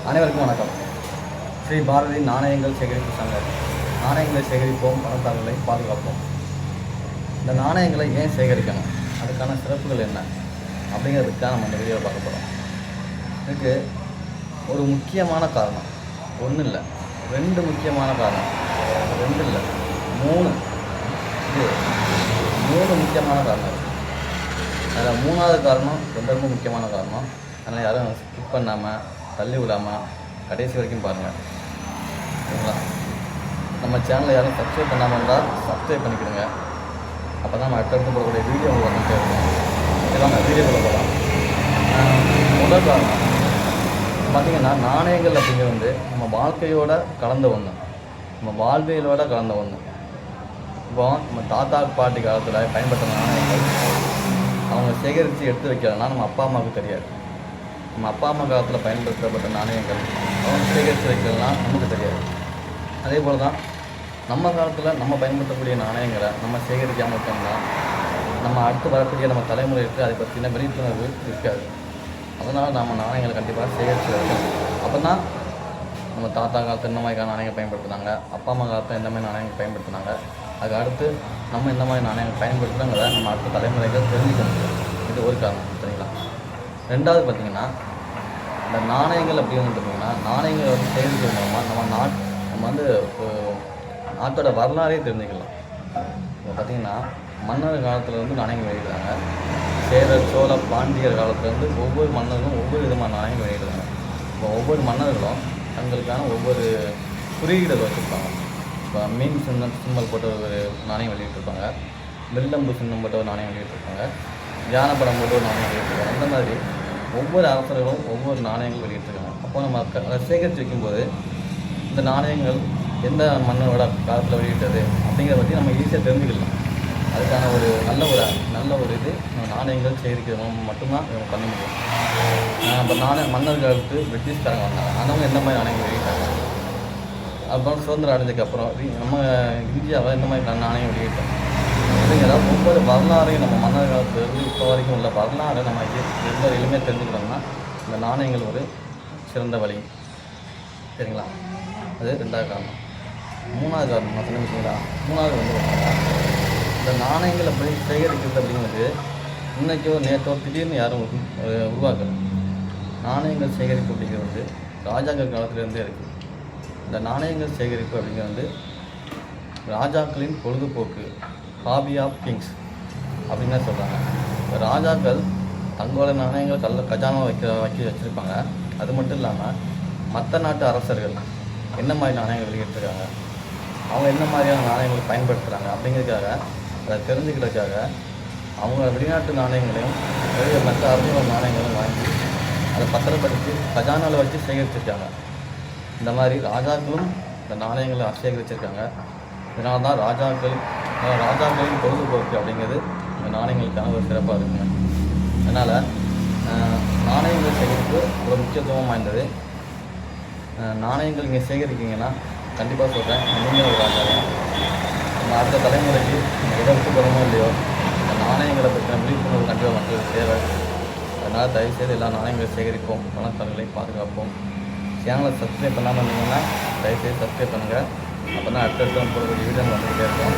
அனைவருக்கும் வணக்கம். ஸ்ரீ பாரதி நாணயங்கள் சேகரிப்பு சங்கம். நாணயங்களை சேகரிப்போம், பணத்தாளர்களை பாதுகாப்போம். இந்த நாணயங்களை ஏன் சேகரிக்கணும், அதுக்கான சிறப்புகள் என்ன அப்படிங்கிறதுக்காக நம்ம இந்த வீடியோவை பார்க்க போகிறோம். இதுக்கு ஒரு முக்கியமான காரணம், ஒன்றும் இல்லை, 2 முக்கியமான காரணம், 2 இல்லை 3 முக்கியமான காரணம் இருக்குது. அதில் 3வது காரணம் ரொம்ப முக்கியமான காரணம். அதனால் யாரும் ஸ்கிப் பண்ணாமல் தள்ளி விடாமல் கடைசி வரைக்கும் பாருங்கள், சரிங்களா? நம்ம சேனலை யாரும் சப்ஸ்கிரைப் பண்ணாமல் இருந்தால் சப்ஸ்கிரைப் பண்ணிக்கிடுங்க. அப்போ தான் நம்ம அடுத்தடுத்து போகக்கூடிய வீடியோ உங்களுக்கு வந்துட்டே இருக்கும். இதெல்லாம் நான் வீடியோ போகலாம். முதல் காரணம் பார்த்திங்கன்னா, நாணயங்கள் அப்படிங்கிறது நம்ம வாழ்க்கையோட கலந்த ஒன்று, நம்ம வாழ்வியலோட கலந்த ஒன்று. இப்போ நம்ம தாத்தா பாட்டி காலத்தில் பயன்படுத்த நாணயங்கள் அவங்க சேகரித்து எடுத்து வைக்கிறதுனா நம்ம அப்பா அம்மாவுக்கு தெரியாது. நம்ம அப்பா அம்மா காலத்தில் பயன்படுத்தப்பட்ட நாணயங்கள் அவங்க சேகரித்து வைக்கிறதுலாம் நமக்கு தெரியாது. அதே போல் தான் நம்ம காலத்தில் நம்ம பயன்படுத்தக்கூடிய நாணயங்களை நம்ம சேகரிக்காமல் இருக்கோம்னா நம்ம அடுத்து வரக்கூடிய நம்ம தலைமுறைக்கு அதை பற்றின விழிப்புணர்வு இருக்காது. அதனால் நம்ம நாணயங்களை கண்டிப்பாக சேகரித்து வைக்கணும். அப்போ தான் நம்ம தாத்தா காலத்தில் எந்த மாதிரி நாணயங்கள் பயன்படுத்தினாங்க, அப்பா அம்மா காலத்தில் எந்த மாதிரி நாணயங்கள் பயன்படுத்தினாங்க, அதுக்கு அடுத்து நம்ம எந்த மாதிரி நாணயங்கள் பயன்படுத்துகிறோங்கிறத நம்ம அடுத்த தலைமுறைகள் தெரிஞ்சுக்கணும். இது ஒரு காரணம், சரிங்களா? 2வது பார்த்திங்கன்னா, இந்த நாணயங்கள் அப்படின்னு பார்த்திங்கன்னா, நாணயங்களை வந்து சேகரிக்கிறது மூலமாக நம்ம நாட்டோட வரலாறையே தெரிஞ்சுக்கலாம். இப்போ பார்த்திங்கன்னா, மன்னர் காலத்தில் வந்து நாணயங்கள் வெளியிடுறாங்க. சேரர், சோழ, பாண்டியர் காலத்துலேருந்து ஒவ்வொரு மன்னர்களும் ஒவ்வொரு விதமான நாணயங்கள் வெளியிடுறாங்க. இப்போ ஒவ்வொரு மன்னர்களும் தங்களுக்கான ஒவ்வொரு குறியீடுகள் வச்சுருப்பாங்க. இப்போ மீன் சிம்பல் போட்ட ஒரு நாணயம் வெளியிட்டிருப்பாங்க, வில்லம்பு சின்னம் போட்ட ஒரு நாணயம் வெளியிட்டிருப்பாங்க, யானை படம் போட்டு ஒரு நாணயம் வெளியிட்டிருக்காங்க. அந்த மாதிரி ஒவ்வொரு அரசர்களும் ஒவ்வொரு நாணயங்கள் வெளியிட்டிருக்காங்க. அப்போ நம்ம அதை சேகரித்து வைக்கும்போது இந்த நாணயங்கள் எந்த மன்னரோட காலத்தில் வெளியிட்டது அப்படிங்கிறத பற்றி நம்ம ஈஸியாக தெரிஞ்சுக்கலாம். அதுக்கான ஒரு நல்ல ஒரு இது நாணயங்கள் சேகரிக்கிறது மட்டும்தான் நம்ம பண்ண முடியும். இப்போ மன்னர் காலத்து பிரிட்டிஷ்காரங்க வந்தாங்க, அவங்க எந்த மாதிரி நாணயங்கள் வெளியிட்டாங்க, அப்புறம் சுதந்திரம் அடைஞ்சதுக்கப்புறம் நம்ம இந்தியாவில் எந்த மாதிரி நாணயம் வெளியிட்டோம் அப்படிங்கிறத ஒவ்வொரு வரலாறையும் நம்ம மன்னர் காலத்துலேருந்து இப்போ வரைக்கும் உள்ள வரலாறை நம்ம எந்த எளிமையாக தெரிஞ்சுக்கிறோம்னா இந்த நாணயங்கள் ஒரு சிறந்த வழி, சரிங்களா? அது 2வது காரணம். 3வது காரணம் நான் சொன்ன பார்த்தீங்களா, 3வது வந்து இந்த நாணயங்களை போய் சேகரிக்கிறது அப்படிங்கிறது இன்றைக்கோ நேற்றோ திடீர்னு யாரும் உருவாக்கல. நாணயங்கள் சேகரிப்பு அப்படிங்கிறது ராஜாக்கள் காலத்துலேருந்தே இருக்குது. இந்த நாணயங்கள் சேகரிப்பு அப்படிங்கிறது ராஜாக்களின் பொழுதுபோக்கு, ஹாபி ஆஃப் கிங்ஸ் அப்படின்னு தான் சொல்கிறாங்க. இப்போ ராஜாக்கள் தங்களோட நாணயங்கள் கஜானா வச்சுருப்பாங்க. அது மட்டும் இல்லாமல் மற்ற நாட்டு அரசர்கள் என்ன மாதிரி நாணயங்கள் வெளியிட்டிருக்காங்க, அவங்க என்ன மாதிரியான நாணயங்கள் பயன்படுத்துகிறாங்க அப்படிங்கிறதுக்காக, அதை தெரிஞ்சுக்கிறதுக்காக அவங்க வெளிநாட்டு நாணயங்களையும் மற்ற அரசர்கள் நாணயங்களும் வாங்கி அதை பத்திரப்படுத்தி கஜானாவில் வச்சு சேகரிச்சிருக்காங்க. இந்த மாதிரி ராஜாக்களும் இந்த நாணயங்களை சேகரிச்சிருக்காங்க. இதனால தான் ராஜாக்களின் பொழுதுபோக்கு அப்படிங்கிறது இந்த நாணயங்களுக்கான ஒரு சிறப்பாக இருக்குங்க. அதனால் நாணயங்கள் சேகரிப்பு ஒரு முக்கியத்துவம் வாய்ந்தது. நாணயங்கள் நீங்கள் சேகரிக்கிங்கன்னா கண்டிப்பாக சொல்கிறேன், நீங்கள் ஒரு ராஜா தான். நம்ம அடுத்த தலைமுறைக்கு எதை விட்டு போகிறோமோ இல்லையோ இந்த நாணயங்களை பற்றின விழிப்புணர்வு கண்டிப்பாக மக்களுக்கு தேவை. அதனால் தயவுசெய்து எல்லா நாணயங்களை சேகரிப்போம், பணத்தாளர்களை பாதுகாப்போம். சேனலை சப்ஸ்கிரைப் பண்ணாமல் இருந்தீங்கன்னா தயவுசெய்து சப்ஸ்கிரைப் பண்ணுங்கள். அப்போ தான் அடுத்தடுத்து போடக்கூடிய வீடியோ வந்துக்கிட்டே இருக்கும்.